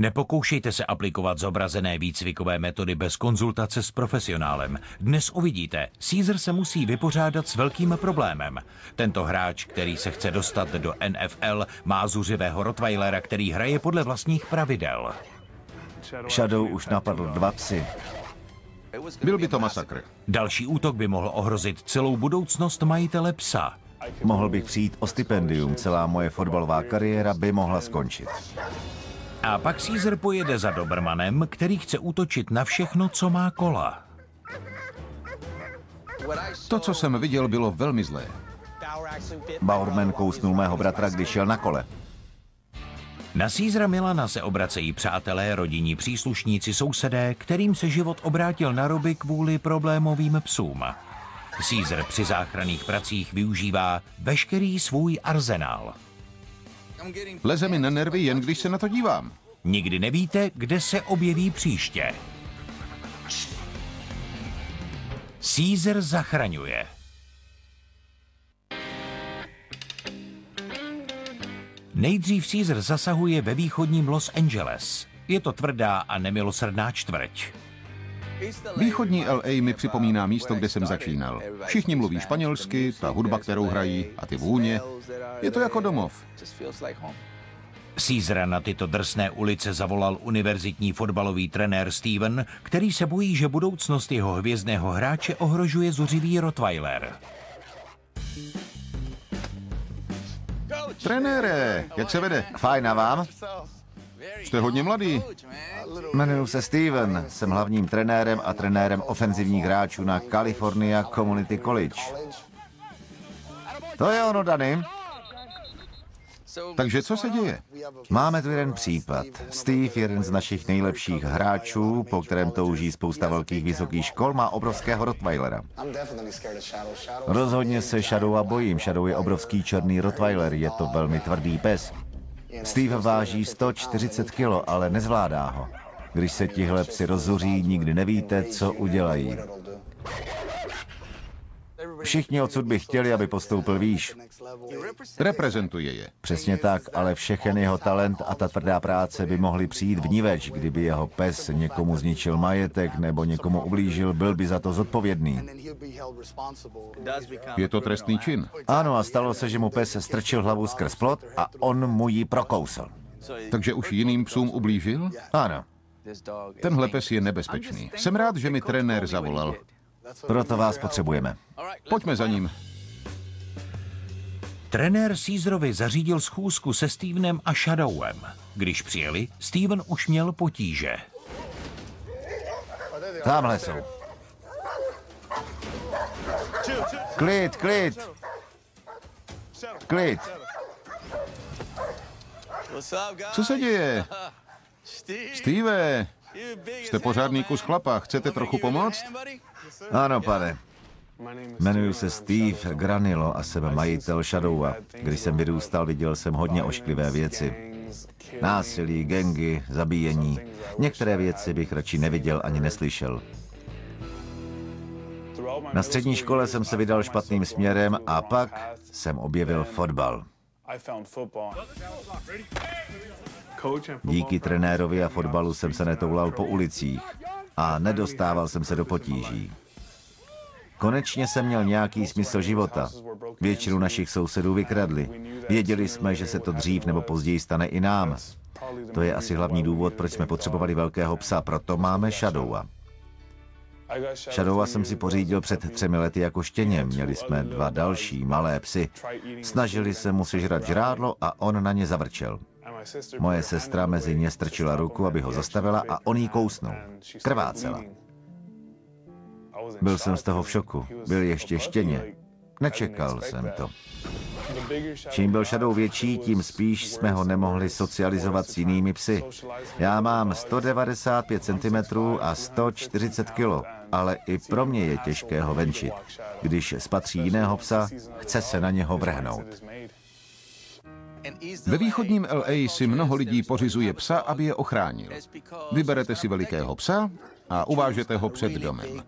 Nepokoušejte se aplikovat zobrazené výcvikové metody bez konzultace s profesionálem. Dnes uvidíte, Caesar se musí vypořádat s velkým problémem. Tento hráč, který se chce dostat do NFL, má zuřivého rottweilera, který hraje podle vlastních pravidel. Shadow už napadl 2 psy. Byl by to masakr. Další útok by mohl ohrozit celou budoucnost majitele psa. Mohl bych přijít o stipendium, celá moje fotbalová kariéra by mohla skončit. A pak Caesar pojede za Dobermanem, který chce útočit na všechno, co má kola. To, co jsem viděl, bylo velmi zlé. Bowerman kousnul mého bratra, když šel na kole. Na Caesara Milana se obracejí přátelé, rodinní příslušníci, sousedé, kterým se život obrátil na ruby kvůli problémovým psům. Caesar při záchranných pracích využívá veškerý svůj arzenál. Leze mi na nervy, jen když se na to dívám. Nikdy nevíte, kde se objeví příště. Caesar zachraňuje. Nejdřív Caesar zasahuje ve východním Los Angeles. Je to tvrdá a nemilosrdná čtvrť. Východní LA mi připomíná místo, kde jsem začínal. Všichni mluví španělsky, ta hudba, kterou hrají, a ty vůně. Je to jako domov. Caesara na tyto drsné ulice zavolal univerzitní fotbalový trenér Steven, který se bojí, že budoucnost jeho hvězdného hráče ohrožuje zuřivý rottweiler. Trenére, jak se vede? Fajn, a vám? Jste hodně mladý. Jmenuji se Steven, jsem hlavním trenérem a trenérem ofenzivních hráčů na California Community College. To je ono, Danny. Takže co se děje? Máme tu jeden případ. Steve, jeden z našich nejlepších hráčů, po kterém touží spousta velkých vysokých škol, má obrovského rottweilera. Rozhodně se Shadowa bojím. Shadow je obrovský černý rottweiler, je to velmi tvrdý pes. Steve váží 140 kg, ale nezvládá ho. Když se tihle psi rozzuří, nikdy nevíte, co udělají. Všichni odsud by chtěli, aby postoupil výš. Reprezentuje je. Přesně tak, ale všechen jeho talent a ta tvrdá práce by mohly přijít vniveč, kdyby jeho pes někomu zničil majetek nebo někomu ublížil, byl by za to zodpovědný. Je to trestný čin. Ano, a stalo se, že mu pes strčil hlavu skrz plot a on mu ji prokousl. Takže už jiným psům ublížil? Ano, Tenhle pes je nebezpečný. Jsem rád, že mi trenér zavolal. proto vás potřebujeme. Pojďme za ním. Trenér Caesarovi zařídil schůzku se Stevenem a Shadowem. Když přijeli, Steven už měl potíže. Tamhle jsou. Klid, klid. Klid. Co se děje? Steve, jste pořádný kus chlapa. Chcete trochu pomoct? Ano, pane. Jmenuji se Steve Granilo a jsem majitel Shadowa. Když jsem vyrůstal, viděl jsem hodně ošklivé věci. Násilí, gangy, zabíjení. Některé věci bych radši neviděl ani neslyšel. Na střední škole jsem se vydal špatným směrem a pak jsem objevil fotbal. Díky trenérovi a fotbalu jsem se netoulal po ulicích a nedostával jsem se do potíží. Konečně jsem měl nějaký smysl života. Většinu našich sousedů vykradli. Věděli jsme, že se to dřív nebo později stane i nám. To je asi hlavní důvod, proč jsme potřebovali velkého psa, proto máme Shadowa. Shadowa jsem si pořídil před 3 lety jako štěně. Měli jsme 2 další malé psy. Snažili se mu sežrat žrádlo a on na ně zavrčel. Moje sestra mezi ně strčila ruku, aby ho zastavila a on jí kousnul. Krvácela. Byl jsem z toho v šoku. Byl ještě štěně. Nečekal jsem to. Čím byl Shadow větší, tím spíš jsme ho nemohli socializovat s jinými psy. Já mám 195 cm a 140 kg, ale i pro mě je těžké ho venčit. Když spatří jiného psa, chce se na něho vrhnout. Ve východním LA si mnoho lidí pořizuje psa, aby je ochránil. Vyberete si velikého psa a uvážete ho před domem.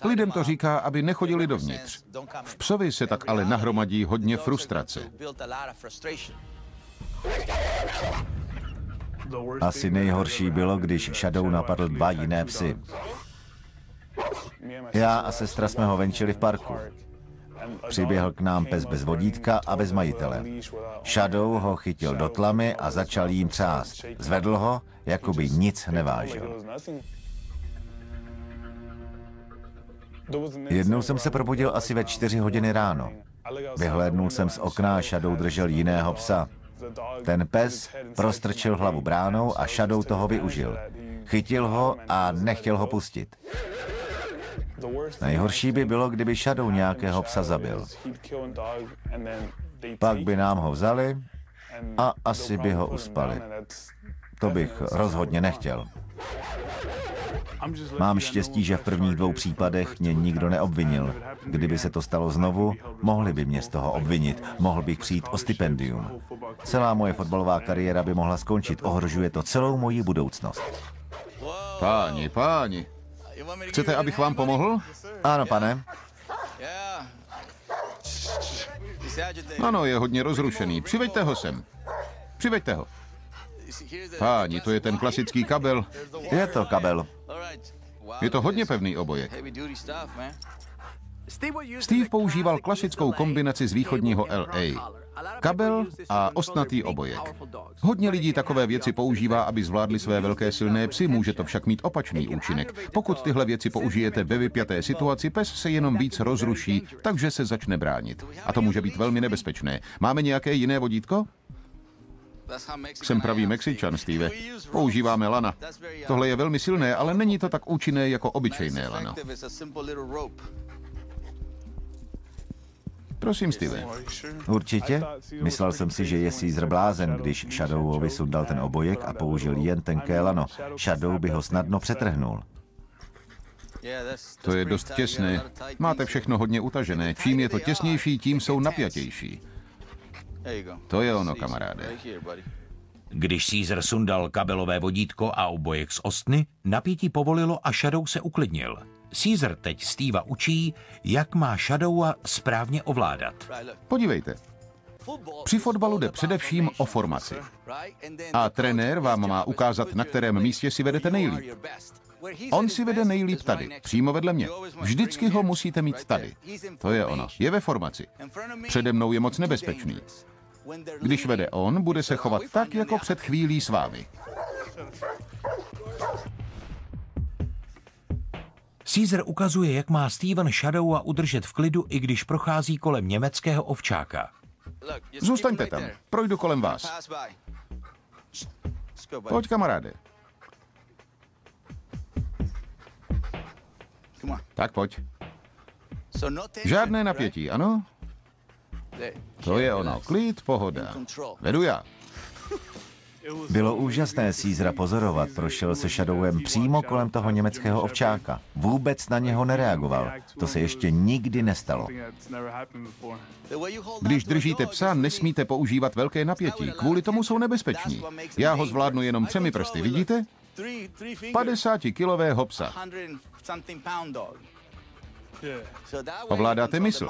Lidem to říká, aby nechodili dovnitř. V psovi se tak ale nahromadí hodně frustrace. Asi nejhorší bylo, když Shadow napadl 2 jiné psy. Já a sestra jsme ho venčili v parku. Přiběhl k nám pes bez vodítka a bez majitele. Shadow ho chytil do tlamy a začal jím třást. Zvedl ho, jako by nic nevážil. Jednou jsem se probudil asi ve 4 hodiny ráno. Vyhlédnul jsem z okna a Shadow držel jiného psa. Ten pes prostrčil hlavu bránou a Shadow toho využil. Chytil ho a nechtěl ho pustit. Nejhorší by bylo, kdyby Shadow nějakého psa zabil. Pak by nám ho vzali a asi by ho uspali. To bych rozhodně nechtěl. Mám štěstí, že v prvních 2 případech mě nikdo neobvinil. Kdyby se to stalo znovu, mohli by mě z toho obvinit. Mohl bych přijít o stipendium. Celá moje fotbalová kariéra by mohla skončit. Ohrožuje to celou moji budoucnost. Páni. Chcete, abych vám pomohl? Ano, pane. Ano, je hodně rozrušený. Přiveďte ho sem. Přiveďte ho. Páni, to je ten klasický kabel. Je to kabel. Je to hodně pevný obojek. Steve používal klasickou kombinaci z východního LA. Kabel a ostnatý obojek. Hodně lidí takové věci používá, aby zvládli své velké silné psy, může to však mít opačný účinek. Pokud tyhle věci použijete ve vypjaté situaci, pes se jenom víc rozruší, takže se začne bránit. A to může být velmi nebezpečné. Máme nějaké jiné vodítko? Jsem pravý Mexičan, Steve. Používáme lana. Tohle je velmi silné, ale není to tak účinné jako obyčejné lano. Prosím, Steve. Určitě? Myslel jsem si, že je Caesar blázen, když Shadowovi sundal ten obojek a použil jen tenké lano. Shadow by ho snadno přetrhnul. To je dost těsné. Máte všechno hodně utažené. Čím je to těsnější, tím jsou napjatější. To je ono, kamaráde. Když Caesar sundal kabelové vodítko a obojek z ostny, napětí povolilo a Shadow se uklidnil. Caesar teď Steva učí, jak má Shadowa správně ovládat. Podívejte. Při fotbalu jde především o formaci. A trenér vám má ukázat, na kterém místě si vedete nejlíp. On si vede nejlíp tady, přímo vedle mě. Vždycky ho musíte mít tady. To je ono. Je ve formaci. Přede mnou je moc nebezpečný. Když vede on, bude se chovat tak, jako před chvílí s vámi. Caesar ukazuje, jak má Steven Shadowa udržet v klidu, i když prochází kolem německého ovčáka. Zůstaňte tam. Projdu kolem vás. Pojď, kamaráde. Tak pojď. Žádné napětí, ano? To je ono. Klid, pohoda. Vedu já. Bylo úžasné Caesara pozorovat. Prošel se Shadowem přímo kolem toho německého ovčáka. Vůbec na něho nereagoval. To se ještě nikdy nestalo. Když držíte psa, nesmíte používat velké napětí. Kvůli tomu jsou nebezpeční. Já ho zvládnu jenom 3 prsty, vidíte? 50kilového psa. Ovládáte mysl.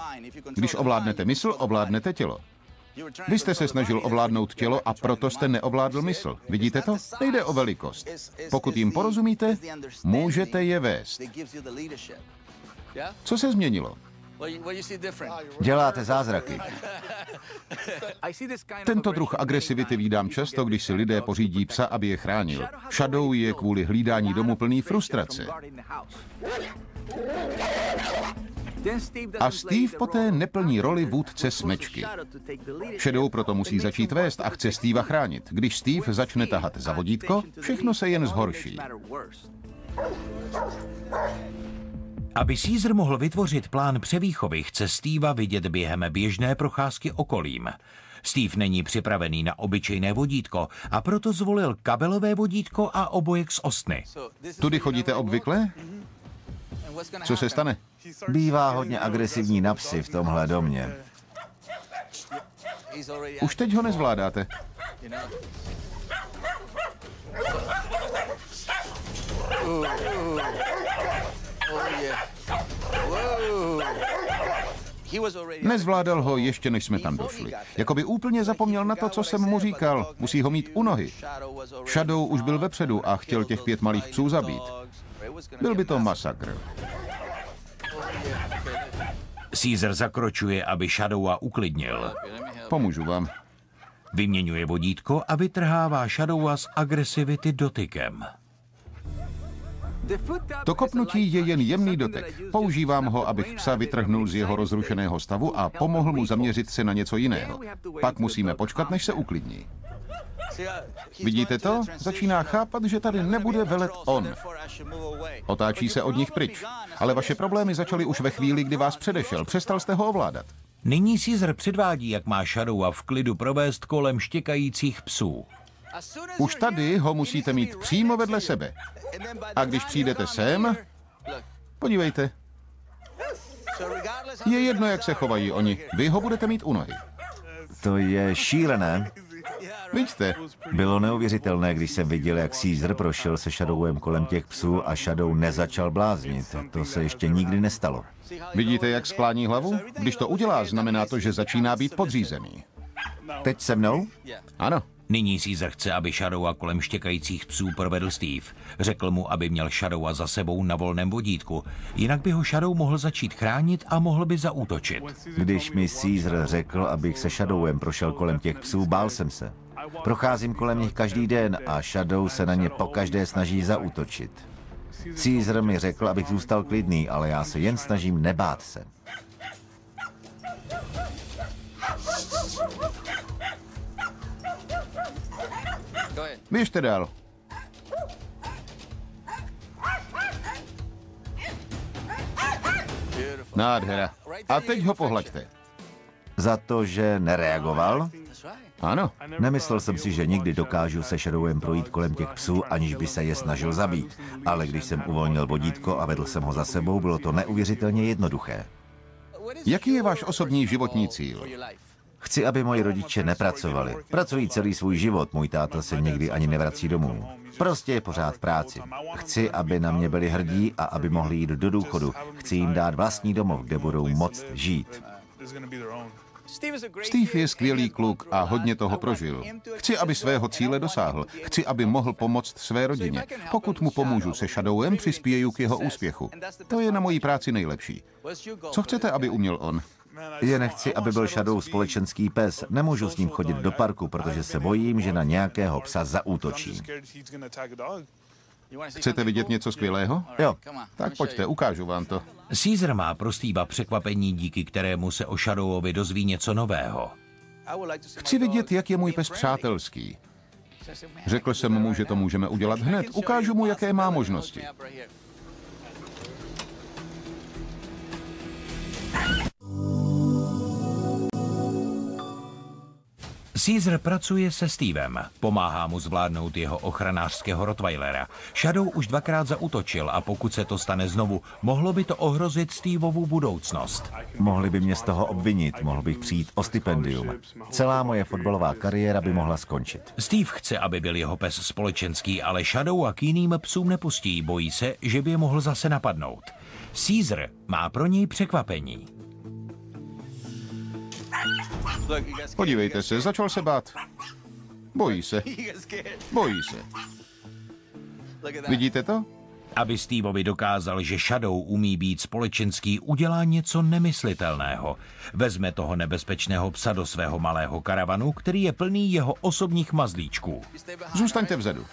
Když ovládnete mysl, ovládnete tělo. Vy jste se snažil ovládnout tělo a proto jste neovládl mysl. Vidíte to? Nejde o velikost. Pokud jim porozumíte, můžete je vést. Co se změnilo? Děláte zázraky. Tento druh agresivity vídám často, když si lidé pořídí psa, aby je chránil. Shadow je kvůli hlídání domu plný frustrace. A Steve poté neplní roli vůdce smečky. Shadow proto musí začít vést a chce Steva chránit. Když Steve začne tahat za vodítko, všechno se jen zhorší. Aby Caesar mohl vytvořit plán převýchovy, chce Steva vidět během běžné procházky okolím. Steve není připravený na obyčejné vodítko a proto zvolil kabelové vodítko a obojek z ostny. Tudy chodíte obvykle? Co se stane? Bývá hodně agresivní na psy v tomhle domě. Už teď ho nezvládáte. Nezvládal ho ještě, než jsme tam došli. Jakoby úplně zapomněl na to, co jsem mu říkal. Musí ho mít u nohy. Shadow už byl vepředu a chtěl těch 5 malých psů zabít. Byl by to masakr. Caesar zakročuje, aby Shadowa uklidnil. Pomůžu vám. Vyměňuje vodítko a vytrhává Shadowa z agresivity dotykem. To kopnutí je jen jemný dotek. Používám ho, abych psa vytrhnul z jeho rozrušeného stavu a pomohl mu zaměřit se na něco jiného. Pak musíme počkat, než se uklidní. Vidíte to? Začíná chápat, že tady nebude velet on. Otáčí se od nich pryč. Ale vaše problémy začaly už ve chvíli, kdy vás předešel. Přestal jste ho ovládat. Nyní Caesar předvádí, jak má Shadowa v klidu provést kolem štěkajících psů. Už tady ho musíte mít přímo vedle sebe. A když přijdete sem, podívejte. Je jedno, jak se chovají oni. Vy ho budete mít u nohy. To je šílené. Vidíte? Bylo neuvěřitelné, když jsem viděl, jak Caesar prošel se Shadowem kolem těch psů a Shadow nezačal bláznit. To se ještě nikdy nestalo. Vidíte, jak sklání hlavu? Když to udělá, znamená to, že začíná být podřízený. Teď se mnou? Ano. Nyní Caesar chce, aby Shadowa kolem štěkajících psů provedl Steve. Řekl mu, aby měl Shadowa za sebou na volném vodítku. Jinak by ho Shadow mohl začít chránit a mohl by zaútočit. Když mi Caesar řekl, abych se Shadowem prošel kolem těch psů, bál jsem se. Procházím kolem nich každý den a Shadow se na ně pokaždé snaží zaútočit. Caesar mi řekl, abych zůstal klidný, ale já se jen snažím nebát se. Běžte dál. Nádhera. A teď ho pohlaďte. Za to, že nereagoval? Ano. Nemyslel jsem si, že nikdy dokážu se Shadowem projít kolem těch psů, aniž by se je snažil zabít. Ale když jsem uvolnil vodítko a vedl jsem ho za sebou, bylo to neuvěřitelně jednoduché. Jaký je váš osobní životní cíl? Chci, aby moji rodiče nepracovali. Pracují celý svůj život, můj táta se někdy ani nevrací domů. Prostě je pořád v práci. Chci, aby na mě byli hrdí a aby mohli jít do důchodu. Chci jim dát vlastní domov, kde budou moct žít. Steve je skvělý kluk a hodně toho prožil. Chci, aby svého cíle dosáhl. Chci, aby mohl pomoct své rodině. Pokud mu pomůžu se Shadowem, přispěju k jeho úspěchu. To je na mojí práci nejlepší. Co chcete, aby uměl on? Je nechci, aby byl Shadow společenský pes. Nemůžu s ním chodit do parku, protože se bojím, že na nějakého psa zaútočí. Chcete vidět něco skvělého? Jo. Tak pojďte, ukážu vám to. Caesar má pro Steva překvapení, díky kterému se o Shadowovi dozví něco nového. Chci vidět, jak je můj pes přátelský. Řekl jsem mu, že to můžeme udělat hned. Ukážu mu, jaké má možnosti. Caesar pracuje se Stevem, pomáhá mu zvládnout jeho ochranářského rottweilera. Shadow už 2krát zaútočil a pokud se to stane znovu, mohlo by to ohrozit Stevovu budoucnost. Mohli by mě z toho obvinit, mohl bych přijít o stipendium. Celá moje fotbalová kariéra by mohla skončit. Steve chce, aby byl jeho pes společenský, ale Shadow a k jiným psům nepustí, bojí se, že by je mohl zase napadnout. Caesar má pro něj překvapení. Podívejte se, začal se bát. Bojí se. Bojí se. Vidíte to? Aby Steveovi dokázal, že Shadow umí být společenský, udělá něco nemyslitelného. Vezme toho nebezpečného psa do svého malého karavanu, který je plný jeho osobních mazlíčků. Zůstaňte vzadu.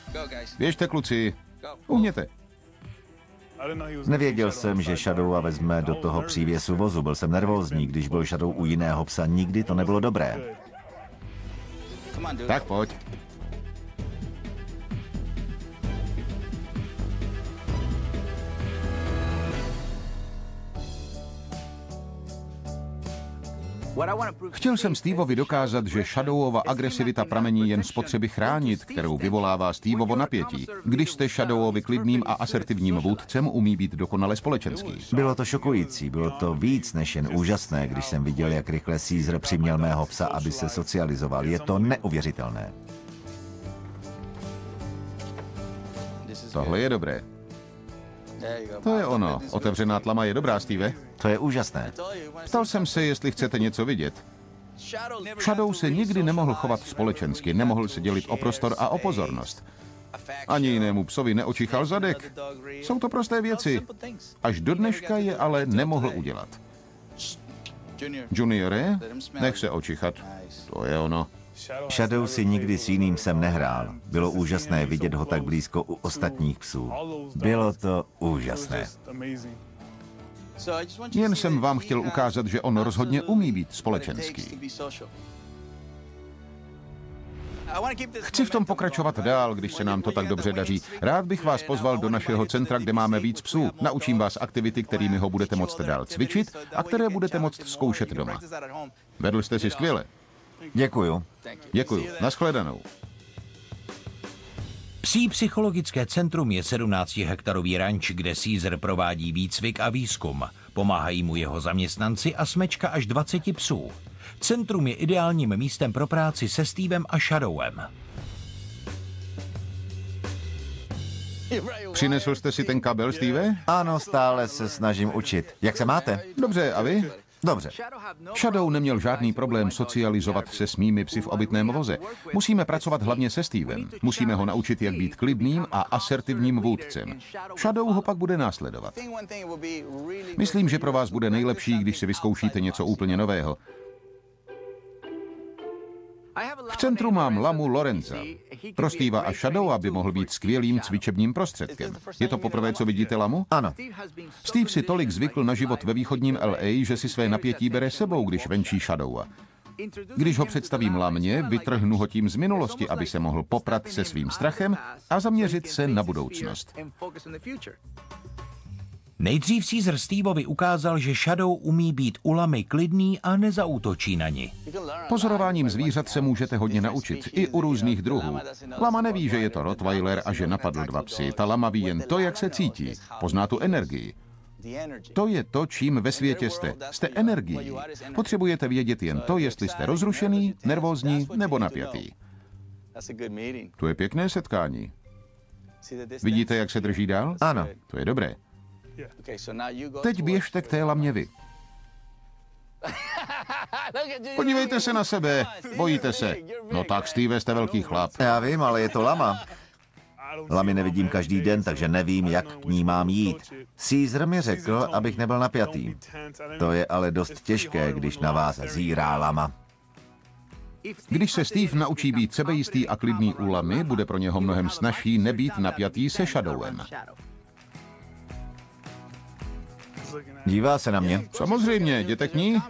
Běžte, kluci. Uhněte. Nevěděl jsem, že Shadowa vezme do toho přívěsu vozu. Byl jsem nervózní, když byl Shadow u jiného psa. Nikdy to nebylo dobré. Tak pojď. Chtěl jsem Steveovi dokázat, že Shadowova agresivita pramení jen z potřeby chránit, kterou vyvolává Steveovo napětí. Když jste Shadowovi klidným a asertivním vůdcem, umí být dokonale společenský. Bylo to šokující, bylo to víc než jen úžasné, když jsem viděl, jak rychle Caesar přiměl mého psa, aby se socializoval. Je to neuvěřitelné. Tohle je dobré. To je ono. Otevřená tlama je dobrá, Steve. To je úžasné. Ptal jsem se, jestli chcete něco vidět. Shadow se nikdy nemohl chovat společensky, nemohl se dělit o prostor a o pozornost. Ani jinému psovi neočichal zadek. Jsou to prosté věci. Až do dneška je ale nemohl udělat. Juniore, nech se očichat. To je ono. Shadow si nikdy s jiným psem nehrál. Bylo úžasné vidět ho tak blízko u ostatních psů. Bylo to úžasné. Jen jsem vám chtěl ukázat, že on rozhodně umí být společenský. Chci v tom pokračovat dál, když se nám to tak dobře daří. Rád bych vás pozval do našeho centra, kde máme víc psů. Naučím vás aktivity, kterými ho budete moct dál cvičit a které budete moct zkoušet doma. Vedl jste si skvěle. Děkuju. Děkuju. Naschledanou. Psí psychologické centrum je 17-hektarový ranč, kde Caesar provádí výcvik a výzkum. Pomáhají mu jeho zaměstnanci a smečka až 20 psů. Centrum je ideálním místem pro práci se Stevem a Shadowem. Přinesl jste si ten kabel, Steve? Ano, stále se snažím učit. Jak se máte? Dobře, a vy? Dobře. Shadow neměl žádný problém socializovat se s mými psy v obytném voze. Musíme pracovat hlavně se Stevem. Musíme ho naučit, jak být klidným a asertivním vůdcem. Shadow ho pak bude následovat. Myslím, že pro vás bude nejlepší, když si vyzkoušíte něco úplně nového. V centru mám lamu Lorenza. Pro Steva a Shadowa by mohl být skvělým cvičebním prostředkem. Je to poprvé, co vidíte lamu? Ano. Steve si tolik zvykl na život ve východním LA, že si své napětí bere sebou, když venčí Shadowa. Když ho představím lamě, vytrhnu ho tím z minulosti, aby se mohl poprat se svým strachem a zaměřit se na budoucnost. Nejdřív Caesar Steveovi ukázal, že Shadow umí být u lamy klidný a nezaútočí na ni. Pozorováním zvířat se můžete hodně naučit, i u různých druhů. Lama neví, že je to Rottweiler a že napadl 2 psy. Ta lama ví jen to, jak se cítí. Pozná tu energii. To je to, čím ve světě jste. Jste energií. Potřebujete vědět jen to, jestli jste rozrušený, nervózní nebo napjatý. To je pěkné setkání. Vidíte, jak se drží dál? Ano. To je dobré. Teď běžte k té lamě vy. Podívejte se na sebe. Bojíte se. No tak, Steve, jste velký chlap. Já vím, ale je to lama. Lamy nevidím každý den, takže nevím, jak k ní mám jít. Caesar mi řekl, abych nebyl napjatý. To je ale dost těžké, když na vás zírá lama. Když se Steve naučí být sebejistý a klidný u lamy, bude pro něho mnohem snazší nebýt napjatý se Shadowem. Dívá se na mě. Samozřejmě, jděte k ní.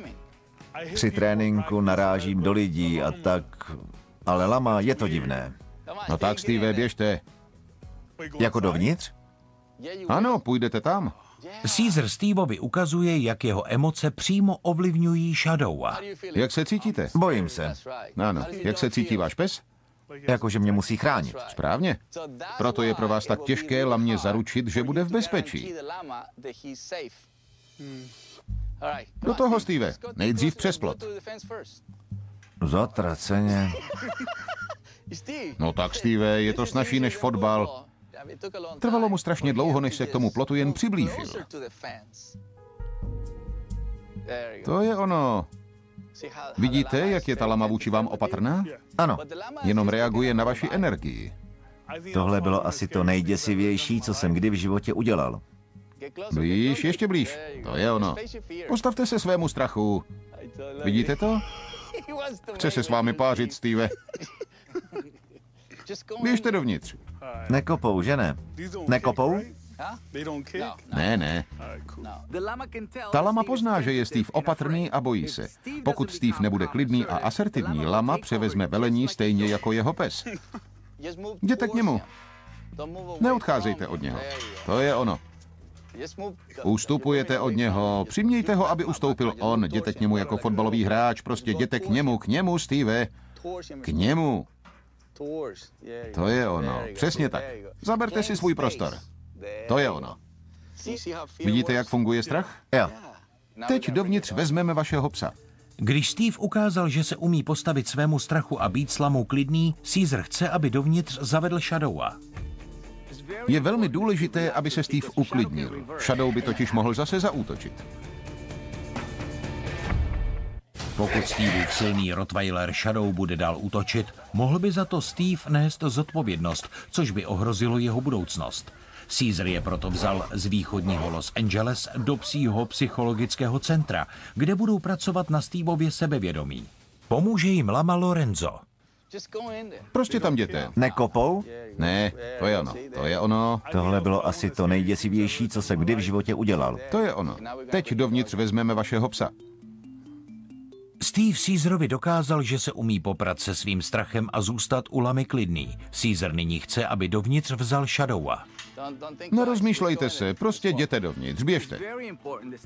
Při tréninku narážím do lidí a tak, ale lama je to divné. No tak, Steve, běžte. Jako dovnitř? Ano, půjdete tam. Caesar Steveovi ukazuje, jak jeho emoce přímo ovlivňují Shadowa. Jak se cítíte? Bojím se. Ano, jak se cítí váš pes? Jakože mě musí chránit. Správně. Proto je pro vás tak těžké lamě zaručit, že bude v bezpečí. Do toho, Steve. Nejdřív přes plot. Zatraceně. No tak, Steve, je to snazší než fotbal. Trvalo mu strašně dlouho, než se k tomu plotu jen přiblížil. To je ono. Vidíte, jak je ta lama vůči vám opatrná? Ano. Jenom reaguje na vaši energii. Tohle bylo asi to nejděsivější, co jsem kdy v životě udělal. Blíž, ještě blíž. To je ono. Postavte se svému strachu. Vidíte to? Chce se s vámi pářit, Steve. Běžte dovnitř. Nekopou, že ne? Nekopou? Ne. Ta lama pozná, že je Steve opatrný a bojí se. Pokud Steve nebude klidný a asertivní, lama převezme velení stejně jako jeho pes. Jděte k němu. Neodcházejte od něho. To je ono. Ustupujete od něho. Přimějte ho, aby ustoupil on. Jděte k němu jako fotbalový hráč. Prostě jděte k němu, Steve. K němu. To je ono. Přesně tak. Zaberte si svůj prostor. To je ono. Vidíte, jak funguje strach? Jo. Teď dovnitř vezmeme vašeho psa. Když Steve ukázal, že se umí postavit svému strachu a být s lamou klidný, Caesar chce, aby dovnitř zavedl Shadowa. Je velmi důležité, aby se Steve uklidnil. Shadow by totiž mohl zase zaútočit. Pokud Steveův silný Rottweiler Shadow bude dál útočit, mohl by za to Steve nést zodpovědnost, což by ohrozilo jeho budoucnost. Caesar je proto vzal z východního Los Angeles do psího psychologického centra, kde budou pracovat na Steveově sebevědomí. Pomůže jim Lama Lorenzo. Prostě tam jděte. Nekopou? Ne, to je ono. To je ono. Tohle bylo asi to nejděsivější, co jsem kdy v životě udělal. To je ono. Teď dovnitř vezmeme vašeho psa. Steve Caesarovi dokázal, že se umí poprat se svým strachem a zůstat u Lamy klidný. Caesar nyní chce, aby dovnitř vzal Shadowa. Nerozmýšlejte se, prostě jděte dovnitř, běžte.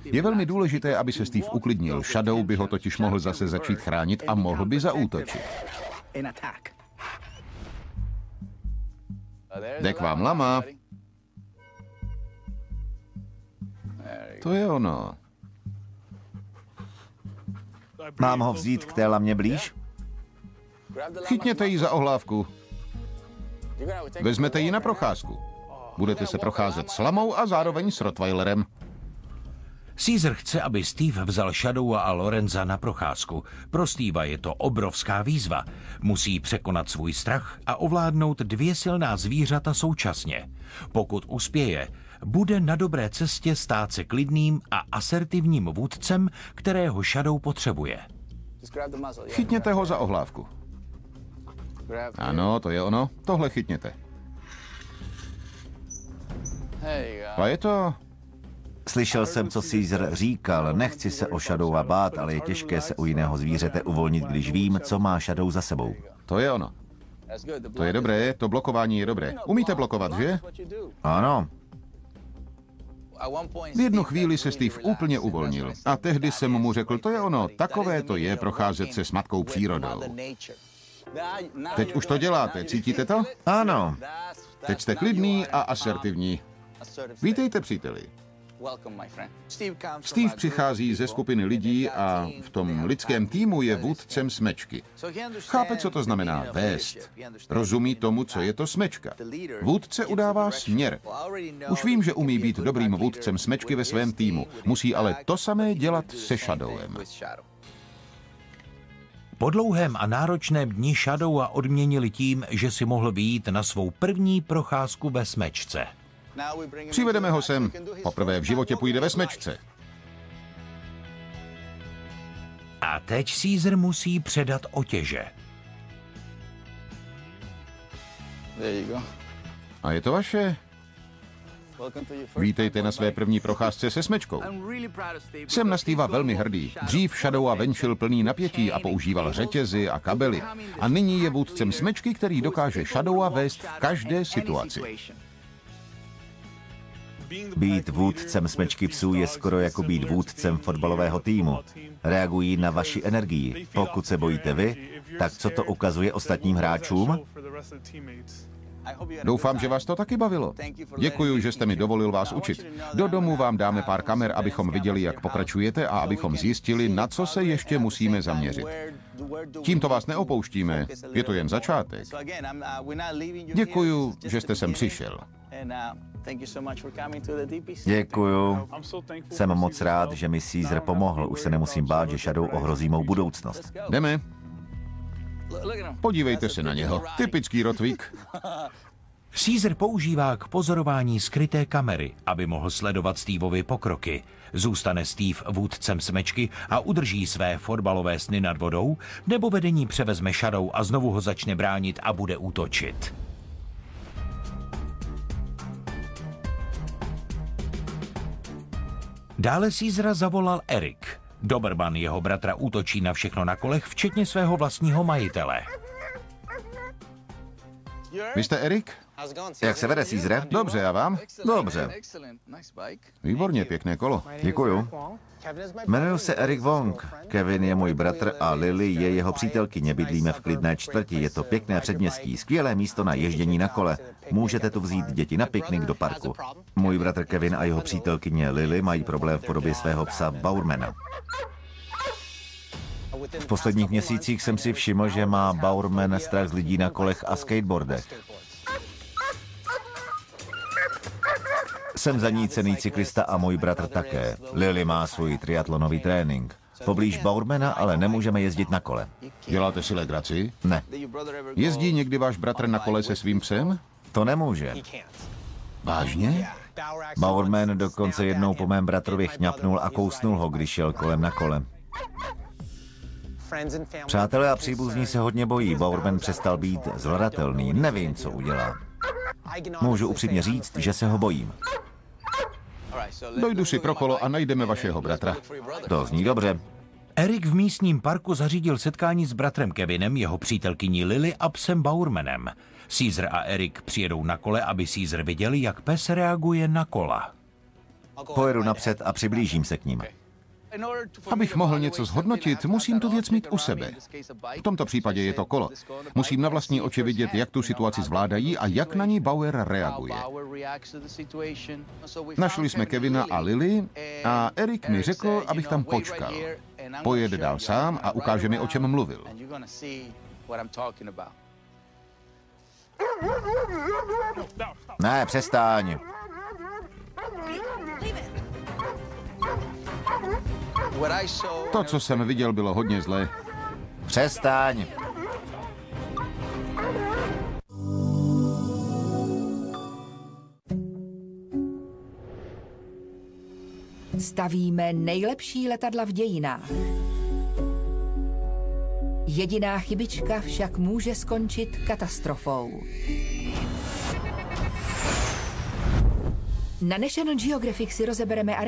Je velmi důležité, aby se Steve uklidnil. Shadow by ho totiž mohl zase začít chránit a mohl by zaútočit. Jde k vám Lama. To je ono. Mám ho vzít k té lamě blíž? Chytněte ji za ohlávku. Vezmete ji na procházku. Budete se procházet s lamou a zároveň s Rottweilerem. Caesar chce, aby Steve vzal Shadowa a Lorenza na procházku. Pro Steva je to obrovská výzva. Musí překonat svůj strach a ovládnout dvě silná zvířata současně. Pokud uspěje, bude na dobré cestě stát se klidným a asertivním vůdcem, kterého Shadow potřebuje. Chytněte ho za ohlávku. Ano, to je ono. Tohle chytněte. A je to... Slyšel jsem, co Caesar říkal. Nechci se o Shadowa bát, ale je těžké se u jiného zvířete uvolnit, když vím, co má Shadow za sebou. To je ono. To je dobré, to blokování je dobré. Umíte blokovat, že? Ano. V jednu chvíli se Steve úplně uvolnil a tehdy jsem mu řekl, to je ono, takové to je procházet se s matkou přírodou. Teď už to děláte, cítíte to? Ano. Teď jste klidný a asertivní. Vítejte, příteli. Steve přichází ze skupiny lidí a v tom lidském týmu je vůdcem smečky. Chápe, co to znamená vést. Rozumí tomu, co je to smečka. Vůdce udává směr. Už vím, že umí být dobrým vůdcem smečky ve svém týmu. Musí ale to samé dělat se Shadowem. Po dlouhém a náročném dni Shadowa odměnili tím, že si mohl vyjít na svou první procházku ve smečce. Přivedeme ho sem. Poprvé v životě půjde ve smečce. A teď Caesar musí předat otěže. A je to vaše? Vítejte na své první procházce se smečkou. Jsem na Steva velmi hrdý. Dřív Shadowa venčil plný napětí a používal řetězy a kabely. A nyní je vůdcem smečky, který dokáže Shadowa vést v každé situaci. Být vůdcem smečky psů je skoro jako být vůdcem fotbalového týmu. Reagují na vaši energii. Pokud se bojíte vy, tak co to ukazuje ostatním hráčům? Doufám, že vás to taky bavilo. Děkuji, že jste mi dovolil vás učit. Do domu vám dáme pár kamer, abychom viděli, jak pokračujete a abychom zjistili, na co se ještě musíme zaměřit. Tímto vás neopouštíme, je to jen začátek. Děkuji, že jste sem přišel. Děkuju. Jsem moc rád, že mi Caesar pomohl. Už se nemusím bát, že Shadow ohrozí mou budoucnost. Jdeme. Podívejte se na něho. Typický rotvík. Caesar používá k pozorování skryté kamery, aby mohl sledovat Steveovi pokroky. Zůstane Steve vůdcem smečky a udrží své fotbalové sny nad vodou, nebo vedení převezme Shadow a znovu ho začne bránit a bude útočit. Dále Caesara zavolal Eric. Doberman, jeho bratra, útočí na všechno na kolech, včetně svého vlastního majitele. Vy jste Eric? Jak se vede, Caesare? Dobře, a vám? Dobře. Výborně, pěkné kolo. Děkuju. Jmenuji se Eric Wong. Kevin je můj bratr a Lily je jeho přítelkyně. Bydlíme v klidné čtvrti. Je to pěkné předměstí, skvělé místo na ježdění na kole. Můžete tu vzít děti na piknik do parku. Můj bratr Kevin a jeho přítelkyně Lily mají problém v podobě svého psa Bowermana. V posledních měsících jsem si všiml, že má Bowerman strach z lidí na kolech a skateboardech. Jsem zanícený cyklista a můj bratr také. Lily má svůj triatlonový trénink. Poblíž Bowermana, ale nemůžeme jezdit na kole. Děláte si legraci? Ne, Jezdí někdy váš bratr na kole se svým psem? to nemůže. Vážně? Bowerman dokonce jednou po mém bratrovi chňapnul a kousnul ho, když šel kolem na kole. Přátelé a příbuzní se hodně bojí. Bowerman přestal být zvladatelný. Nevím, co udělá. Můžu upřímně říct, že se ho bojím. Dojdu si pro kolo a najdeme vašeho bratra. To zní dobře. Eric v místním parku zařídil setkání s bratrem Kevinem, jeho přítelkyní Lily a psem Bowermanem. Caesar a Eric přijedou na kole, aby Caesar viděl, jak pes reaguje na kola. Pojedu napřed a přiblížím se k ním. Abych mohl něco zhodnotit, musím tu věc mít u sebe. V tomto případě je to kolo. Musím na vlastní oči vidět, jak tu situaci zvládají a jak na ní Bauer reaguje. Našli jsme Kevina a Lily a Eric mi řekl, abych tam počkal. Pojede dál sám a ukáže mi, o čem mluvil. Ne, přestaň. To, co jsem viděl, bylo hodně zlé. Přestaň. Stavíme nejlepší letadla v dějinách. Jediná chybička však může skončit katastrofou. Na National Geographic si rozebereme a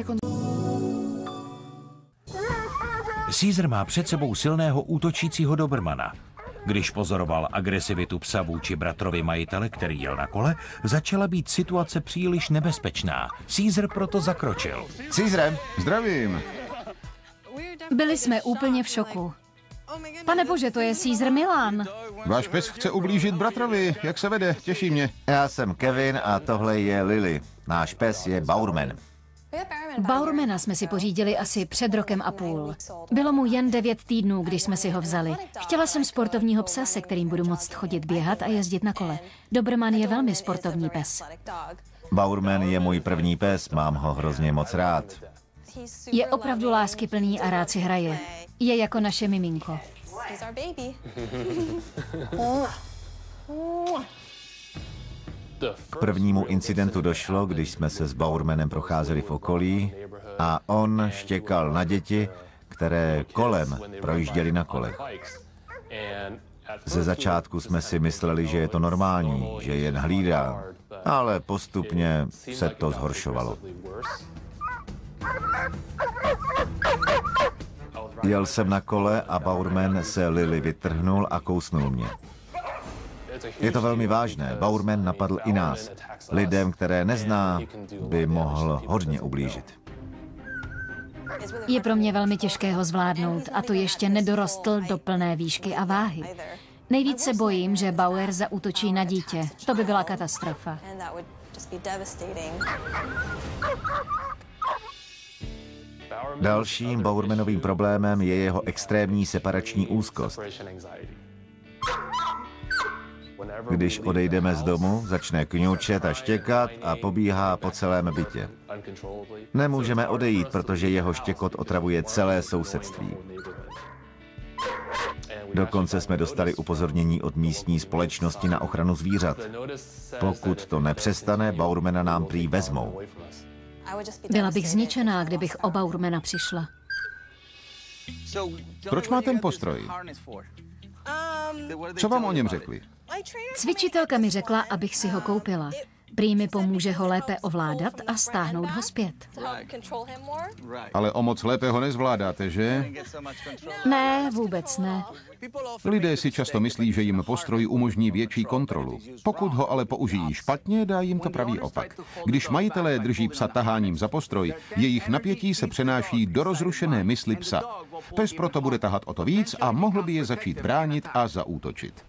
Caesar má před sebou silného útočícího Dobermana. Když pozoroval agresivitu psa vůči bratrovi majitele, který jel na kole, začala být situace příliš nebezpečná. Caesar proto zakročil. Caesare, Zdravím. Byli jsme úplně v šoku. Pane bože, to je Caesar Milan. Váš pes chce ublížit bratrovi. Jak se vede? Těší mě. já jsem Kevin a tohle je Lily. Náš pes je Bowerman. Bowermana jsme si pořídili asi před rokem a půl. Bylo mu jen 9 týdnů, když jsme si ho vzali. Chtěla jsem sportovního psa, se kterým budu moct chodit běhat a jezdit na kole. Doberman je velmi sportovní pes. Bowerman je můj první pes, mám ho hrozně moc rád. Je opravdu láskyplný a rád si hraje. Je jako naše miminko. K prvnímu incidentu došlo, když jsme se s Bowermanem procházeli v okolí a on štěkal na děti, které kolem projížděly na kolech. Ze začátku jsme si mysleli, že je to normální, že jen hlídá, ale postupně se to zhoršovalo. Jel jsem na kole a Bowerman se Lily vytrhnul a kousnul mě. Je to velmi vážné. Bowerman napadl i nás. Lidem, které nezná, by mohl hodně ublížit. Je pro mě velmi těžké ho zvládnout a to ještě nedorostl do plné výšky a váhy. Nejvíc se bojím, že Bauer zaútočí na dítě. To by byla katastrofa. Dalším Bowermanovým problémem je jeho extrémní separační úzkost. Když odejdeme z domu, začne kňučet a štěkat a pobíhá po celém bytě. Nemůžeme odejít, protože jeho štěkot otravuje celé sousedství. Dokonce jsme dostali upozornění od místní společnosti na ochranu zvířat. Pokud to nepřestane, Bowermana nám prý vezmou. Byla bych zničená, kdybych o Bowermana přišla. Proč má ten postroj? Co vám o něm řekli? Cvičitelka mi řekla, abych si ho koupila. Prý mi pomůže ho lépe ovládat a stáhnout ho zpět. Ale o moc lépe ho nezvládáte, že? Ne, vůbec ne. Lidé si často myslí, že jim postroj umožní větší kontrolu. Pokud ho ale použijí špatně, dá jim to pravý opak. Když majitelé drží psa taháním za postroj, jejich napětí se přenáší do rozrušené mysli psa. Pes proto bude tahat o to víc a mohl by je začít bránit a zaútočit.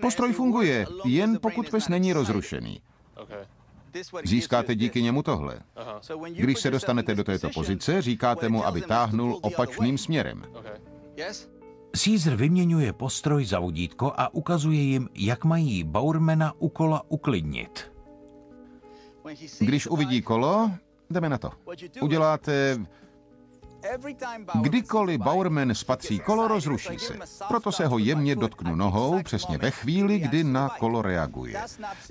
Postroj funguje, jen pokud pes není rozrušený. Získáte díky němu tohle. Když se dostanete do této pozice, říkáte mu, aby táhnul opačným směrem. Caesar vyměňuje postroj za vodítko a ukazuje jim, jak mají Bowermana u kola uklidnit. Když uvidí kolo, jdeme na to. Uděláte... Kdykoliv Bowerman spatří kolo, rozruší se. Proto se ho jemně dotknu nohou přesně ve chvíli, kdy na kolo reaguje.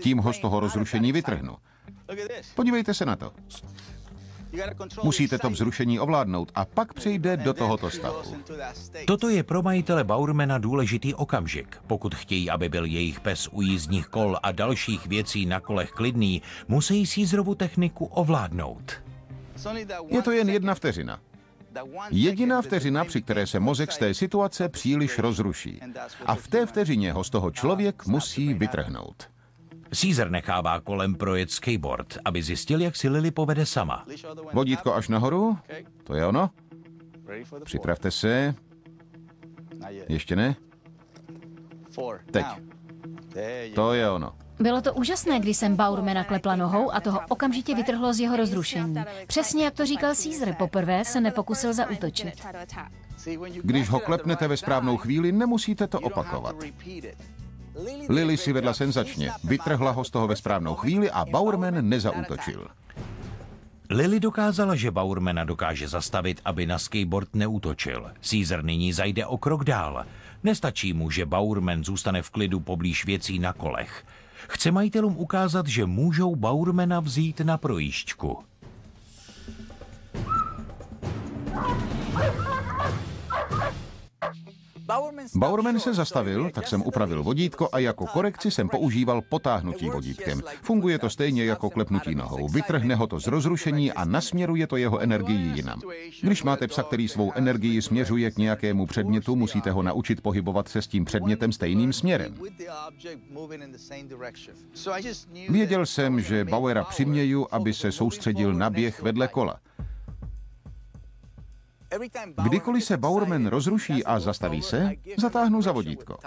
Tím ho z toho rozrušení vytrhnu. Podívejte se na to. Musíte to vzrušení ovládnout a pak přejde do tohoto stavu. Toto je pro majitele Bowermana důležitý okamžik. Pokud chtějí, aby byl jejich pes u jízdních kol a dalších věcí na kolech klidný, musí Caesarovu techniku ovládnout. Je to jen 1 vteřina. Jediná vteřina, při které se mozek z té situace příliš rozruší. A v té vteřině ho z toho člověk musí vytrhnout. Caesar nechává kolem projet skateboard, aby zjistil, jak si Lily povede sama. Vodítko až nahoru, to je ono. Připravte se. Ještě ne? Teď. To je ono. Bylo to úžasné, když jsem Bowermana klepla nohou a toho okamžitě vytrhlo z jeho rozrušení. Přesně jak to říkal Caesar, poprvé se nepokusil zaútočit. Když ho klepnete ve správnou chvíli, nemusíte to opakovat. Lily si vedla senzačně, vytrhla ho z toho ve správnou chvíli a Bowerman nezaútočil. Lily dokázala, že Bowermana dokáže zastavit, aby na skateboard neútočil. Caesar nyní zajde o krok dál. Nestačí mu, že Bowerman zůstane v klidu poblíž věcí na kolech. Chce majitelům ukázat, že můžou Bowermana vzít na projížďku. Bowerman se zastavil, tak jsem upravil vodítko a jako korekci jsem používal potáhnutí vodítkem. Funguje to stejně jako klepnutí nohou. Vytrhne ho to z rozrušení a nasměruje to jeho energii jinam. Když máte psa, který svou energii směřuje k nějakému předmětu, musíte ho naučit pohybovat se s tím předmětem stejným směrem. Věděl jsem, že Bauera přiměju, aby se soustředil na běh vedle kola. Kdykoliv se Bowerman rozruší a zastaví se, zatáhnu za vodítko.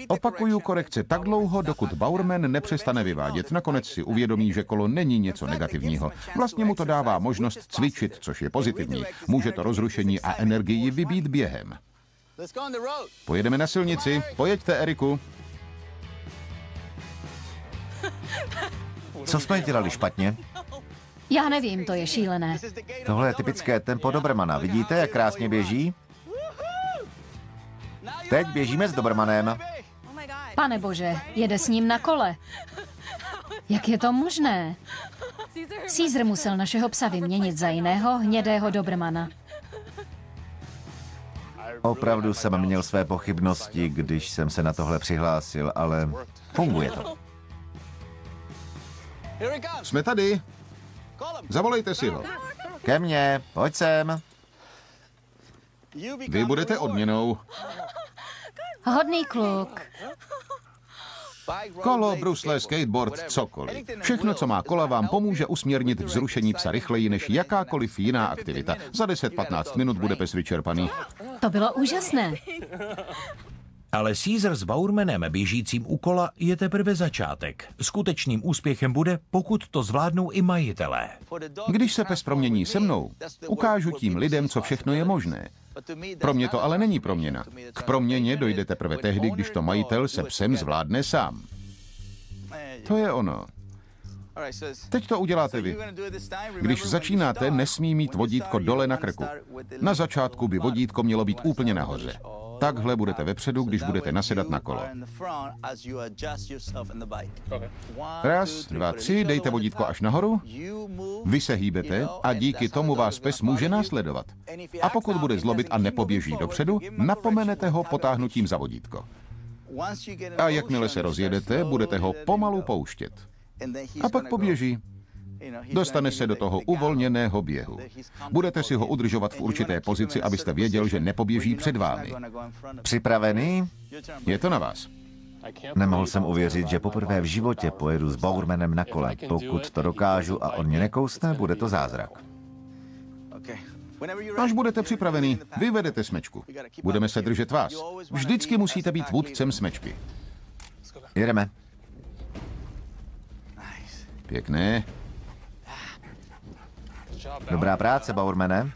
Opakuju korekce tak dlouho, dokud Bowerman nepřestane vyvádět. Nakonec si uvědomí, že kolo není něco negativního. Vlastně mu to dává možnost cvičit, což je pozitivní. Může to rozrušení a energii vybít během. Pojedeme na silnici. Pojeďte, Eriku. Co jsme dělali špatně? Já nevím, to je šílené. Tohle je typické tempo Dobermana. Vidíte, jak krásně běží? Teď běžíme s Dobermanem. Pane bože, jede s ním na kole. Jak je to možné? Caesar musel našeho psa vyměnit za jiného hnědého Dobermana. Opravdu jsem měl své pochybnosti, když jsem se na tohle přihlásil, ale funguje to. Jsme tady. Zavolejte si ho. Ke mně, pojď sem. Vy budete odměnou. Hodný kluk. Kolo, brusle, skateboard, cokoliv. Všechno, co má kola, vám pomůže usměrnit vzrušení psa rychleji než jakákoliv jiná aktivita. Za 10-15 minut bude pes vyčerpaný. To bylo úžasné. Ale Caesar s Bowermanem běžícím u kola je teprve začátek. Skutečným úspěchem bude, pokud to zvládnou i majitelé. Když se pes promění se mnou, ukážu tím lidem, co všechno je možné. Pro mě to ale není proměna. K proměně dojde teprve tehdy, když to majitel se psem zvládne sám. To je ono. Teď to uděláte vy. Když začínáte, nesmí mít vodítko dole na krku. Na začátku by vodítko mělo být úplně nahoře. Takhle budete vepředu, když budete nasedat na kolo. 1, 2, 3, dejte vodítko až nahoru, vy se hýbete a díky tomu vás pes může následovat. A pokud bude zlobit a nepoběží dopředu, napomenete ho potáhnutím za vodítko. A jakmile se rozjedete, budete ho pomalu pouštět. A pak poběží. Dostane se do toho uvolněného běhu. Budete si ho udržovat v určité pozici, abyste věděl, že nepoběží před vámi. Připravený? Je to na vás. Nemohl jsem uvěřit, že poprvé v životě pojedu s Bowermanem na kole. Pokud to dokážu a on mě nekousne, bude to zázrak. Až budete připravený, vyvedete smečku. Budeme se držet vás. Vždycky musíte být vůdcem smečky. Jedeme. Pěkné. Dobrá práce, Bowermane.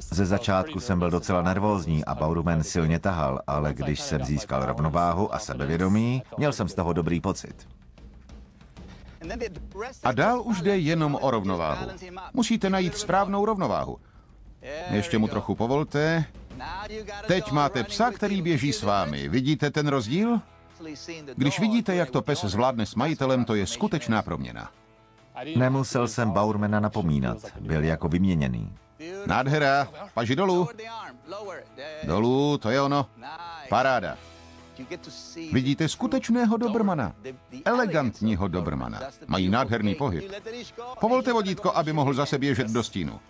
Ze začátku jsem byl docela nervózní a Bowerman silně tahal, ale když jsem získal rovnováhu a sebevědomí, měl jsem z toho dobrý pocit. A dál už jde jenom o rovnováhu. Musíte najít správnou rovnováhu. Ještě mu trochu povolte. Teď máte psa, který běží s vámi. Vidíte ten rozdíl? Když vidíte, jak to pes zvládne s majitelem, to je skutečná proměna. Nemusel jsem Bowermana napomínat. Byl jako vyměněný. Nádhera. Paži dolů. Dolů, to je ono. Paráda. Vidíte skutečného dobrmana. Elegantního dobrmana. Mají nádherný pohyb. Povolte vodítko, aby mohl zase běžet do stínu.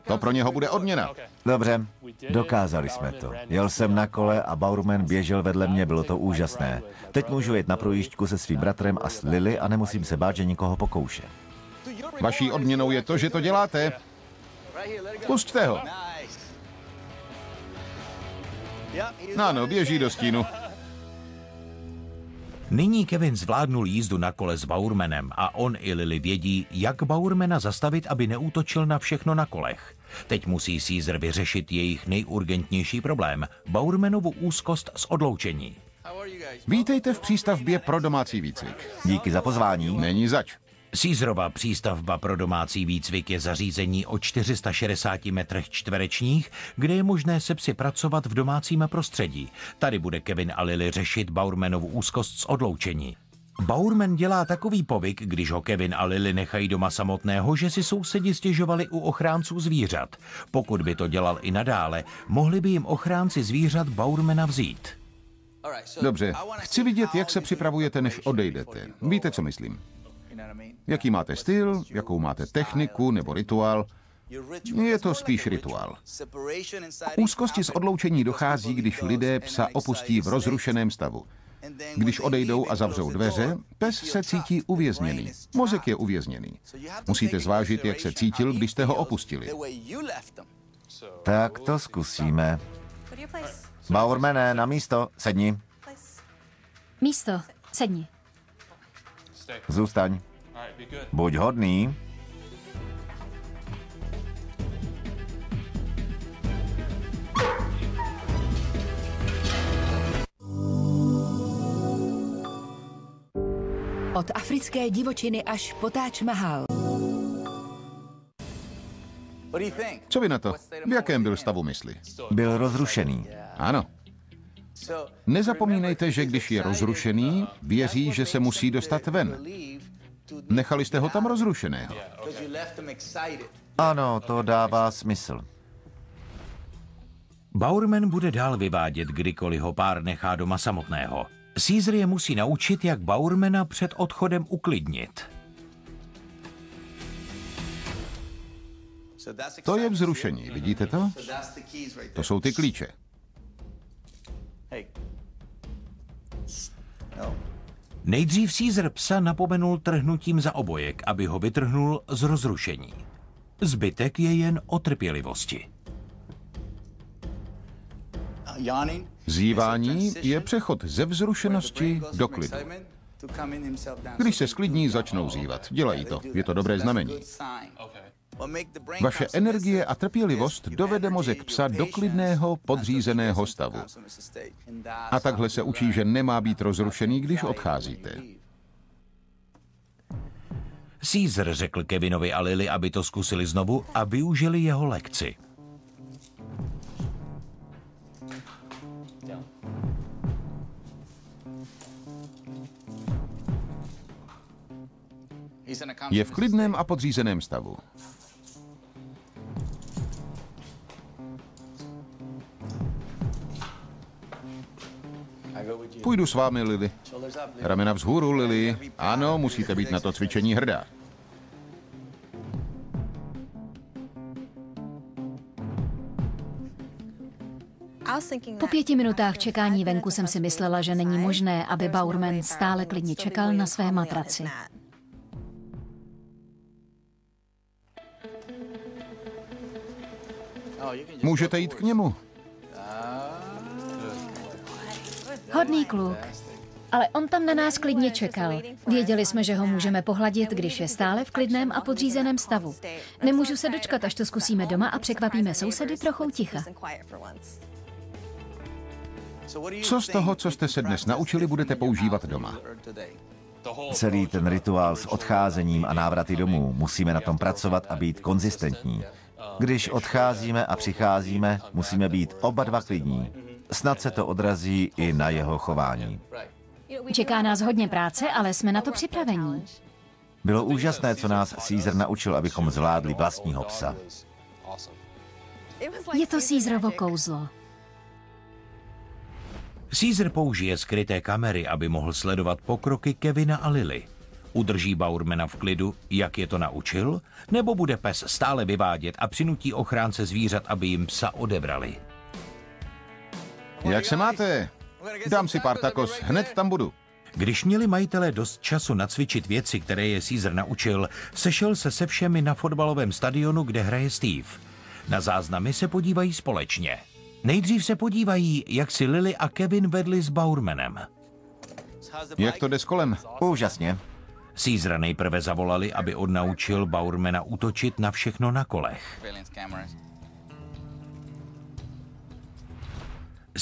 To pro něho bude odměna. Dobře, dokázali jsme to. Jel jsem na kole a Bowerman běžel vedle mě, bylo to úžasné. Teď můžu jet na projížďku se svým bratrem a s Lily a nemusím se bát, že někoho pokouše. Vaší odměnou je to, že to děláte. Pusťte ho. Ano, běží do stínu. Nyní Kevin zvládnul jízdu na kole s Bowermanem a on i Lily vědí, jak Bowermana zastavit, aby neútočil na všechno na kolech. Teď musí Caesar vyřešit jejich nejurgentnější problém – Bowermanovu úzkost z odloučení. Vítejte v přístavbě pro domácí výcvik. Díky za pozvání. Není zač. Caesarova přístavba pro domácí výcvik je zařízení o 460 metrech čtverečních, kde je možné se psy pracovat v domácím prostředí. Tady bude Kevin a Lily řešit Bowermanovu úzkost z odloučení. Bowerman dělá takový povyk, když ho Kevin a Lily nechají doma samotného, že si sousedi stěžovali u ochránců zvířat. Pokud by to dělal i nadále, mohli by jim ochránci zvířat Bowermana vzít. Dobře, chci vidět, jak se připravujete, než odejdete. Víte, co myslím? Jaký máte styl, jakou máte techniku nebo rituál? Je to spíš rituál. K úzkosti z odloučení dochází, když lidé psa opustí v rozrušeném stavu. Když odejdou a zavřou dveře, pes se cítí uvězněný. Mozek je uvězněný. Musíte zvážit, jak se cítil, když jste ho opustili. Tak to zkusíme. Bowermane, na místo, sedni. Místo, sedni. Zůstaň. Buď hodný. Od africké divočiny až po Taj Mahal. Co vy na to? V jakém byl stavu mysli? Byl rozrušený. Ano. Nezapomínejte, že když je rozrušený, věří, že se musí dostat ven. Nechali jste ho tam rozrušeného. Ano, to dává smysl. Bowerman bude dál vyvádět, kdykoliv ho pár nechá doma samotného. Caesar je musí naučit, jak Bowermana před odchodem uklidnit. To je vzrušení, vidíte to? To jsou ty klíče. Nejdřív Caesar psa napomenul trhnutím za obojek, aby ho vytrhnul z rozrušení. Zbytek je jen o trpělivosti. Zívání je přechod ze vzrušenosti do klidu. Když se sklidní, začnou zívat. Dělají to. Je to dobré znamení. Vaše energie a trpělivost dovede mozek psa do klidného, podřízeného stavu. A takhle se učí, že nemá být rozrušený, když odcházíte. Caesar řekl Kevinovi a Lily, aby to zkusili znovu a využili jeho lekci. Je v klidném a podřízeném stavu. Půjdu s vámi, Lily. Ramena vzhůru, Lily. Ano, musíte být na to cvičení hrdá. Po 5 minutách čekání venku jsem si myslela, že není možné, aby Bowerman stále klidně čekal na své matraci. Můžete jít k němu. Hodný kluk. Ale on tam na nás klidně čekal. Věděli jsme, že ho můžeme pohladit, když je stále v klidném a podřízeném stavu. Nemůžu se dočkat, až to zkusíme doma a překvapíme sousedy trochou ticha. Co z toho, co jste se dnes naučili, budete používat doma? Celý ten rituál s odcházením a návraty domů, musíme na tom pracovat a být konzistentní. Když odcházíme a přicházíme, musíme být oba dva klidní. Snad se to odrazí i na jeho chování. Čeká nás hodně práce, ale jsme na to připravení. Bylo úžasné, co nás Caesar naučil, abychom zvládli vlastního psa. Je to Caesarovo kouzlo. Caesar použije skryté kamery, aby mohl sledovat pokroky Kevina a Lily. Udrží Bowermana v klidu, jak je to naučil, nebo bude pes stále vyvádět a přinutí ochránce zvířat, aby jim psa odebrali. Jak se máte? Dám si pár tacos, hned tam budu. Když měli majitelé dost času nacvičit věci, které je Caesar naučil, sešel se všemi na fotbalovém stadionu, kde hraje Steve. Na záznamy se podívají společně. Nejdřív se podívají, jak si Lily a Kevin vedli s Bowermanem. Jak to jde s kolem? Úžasně. Caesara nejprve zavolali, aby odnaučil Bowermana útočit na všechno na kolech.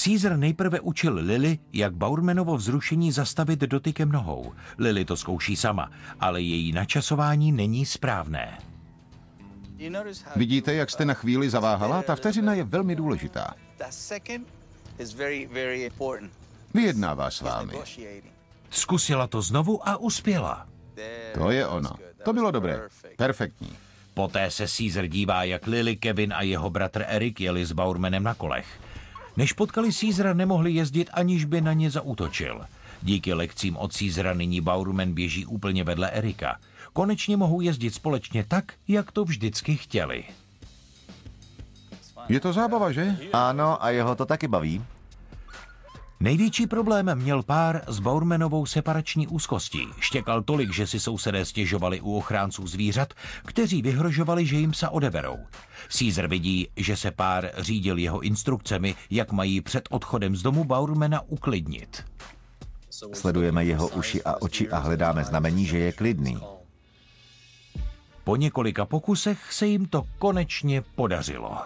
Caesar nejprve učil Lily, jak Bowermanovo vzrušení zastavit dotykem nohou. Lily to zkouší sama, ale její načasování není správné. Vidíte, jak jste na chvíli zaváhala? Ta vteřina je velmi důležitá. Vyjednává s vámi. Zkusila to znovu a uspěla. To je ono. To bylo dobré. Perfektní. Poté se Caesar dívá, jak Lily, Kevin a jeho bratr Eric jeli s Bowermanem na kolech. Než potkali Caesara, nemohli jezdit, aniž by na ně zaútočil. Díky lekcím od Caesara nyní Bowerman běží úplně vedle Erika. Konečně mohou jezdit společně tak, jak to vždycky chtěli. Je to zábava, že? Ano, a jeho to taky baví. Největší problém měl pár s Bowermanovou separační úzkostí. Štěkal tolik, že si sousedé stěžovali u ochránců zvířat, kteří vyhrožovali, že jim psa odeberou. Caesar vidí, že se pár řídil jeho instrukcemi, jak mají před odchodem z domu Bowermana uklidnit. Sledujeme jeho uši a oči a hledáme znamení, že je klidný. Po několika pokusech se jim to konečně podařilo.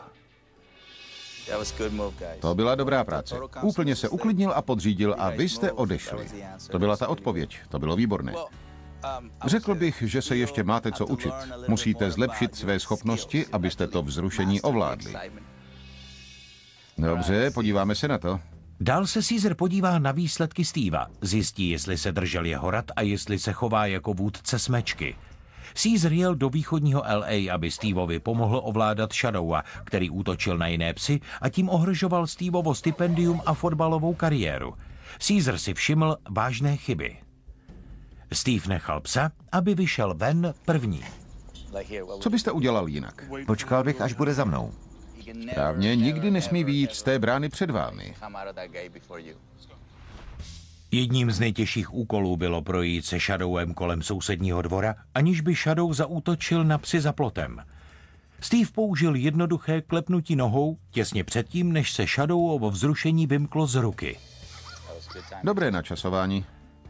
To byla dobrá práce. Úplně se uklidnil a podřídil a vy jste odešli. To byla ta odpověď. To bylo výborné. Řekl bych, že se ještě máte co učit. Musíte zlepšit své schopnosti, abyste to vzrušení ovládli. Dobře, podíváme se na to. Dál se Caesar podívá na výsledky Steva. Zjistí, jestli se držel jeho rad a jestli se chová jako vůdce smečky. Caesar jel do východního LA, aby Steveovi pomohl ovládat Shadowa, který útočil na jiné psy a tím ohrožoval Steveovo stipendium a fotbalovou kariéru. Caesar si všiml vážné chyby. Steve nechal psa, aby vyšel ven první. Co byste udělal jinak? Počkal bych, až bude za mnou. Správně, nikdy nesmí vyjít z té brány před vámi. Jedním z nejtěžších úkolů bylo projít se Shadowem kolem sousedního dvora, aniž by Shadow zaútočil na psy za plotem. Steve použil jednoduché klepnutí nohou těsně předtím, než se Shadowovo vzrušení vymklo z ruky. Dobré načasování.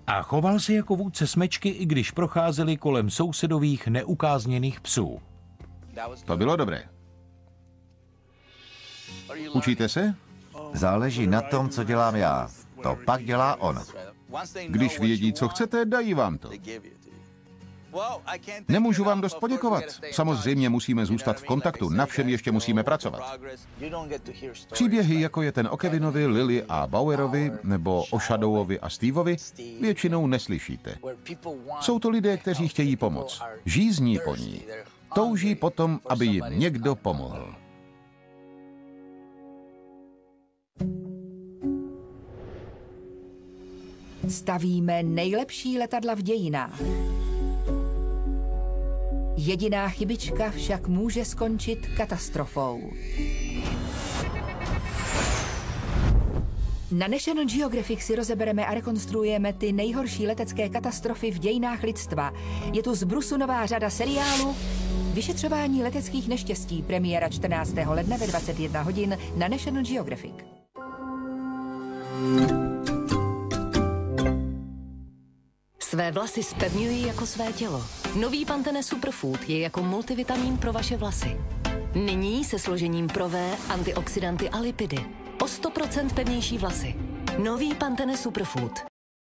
A choval se jako vůdce smečky, i když procházeli kolem sousedových neukázněných psů. To bylo dobré. Učíte se? Záleží na tom, co dělám já. To pak dělá on. Když vědí, co chcete, dají vám to. Nemůžu vám dost poděkovat. Samozřejmě musíme zůstat v kontaktu, na všem ještě musíme pracovat. Příběhy, jako je ten o Kevinovi, Lily a Bowerovi, nebo o Shadowovi a Steveovi, většinou neslyšíte. Jsou to lidé, kteří chtějí pomoc. Žízní po ní. Touží potom, aby jim někdo pomohl. Stavíme nejlepší letadla v dějinách. Jediná chybička však může skončit katastrofou. Na National Geographic si rozebereme a rekonstruujeme ty nejhorší letecké katastrofy v dějinách lidstva. Je tu z brusu nová řada seriálu Vyšetřování leteckých neštěstí, premiéra 14. ledna ve 21 hodin na National Geographic. Své vlasy zpevňuji jako své tělo. Nový Pantene Superfood je jako multivitamin pro vaše vlasy. Nyní se složením Pro-V, antioxidanty a lipidy. O 100% pevnější vlasy. Nový Pantene Superfood.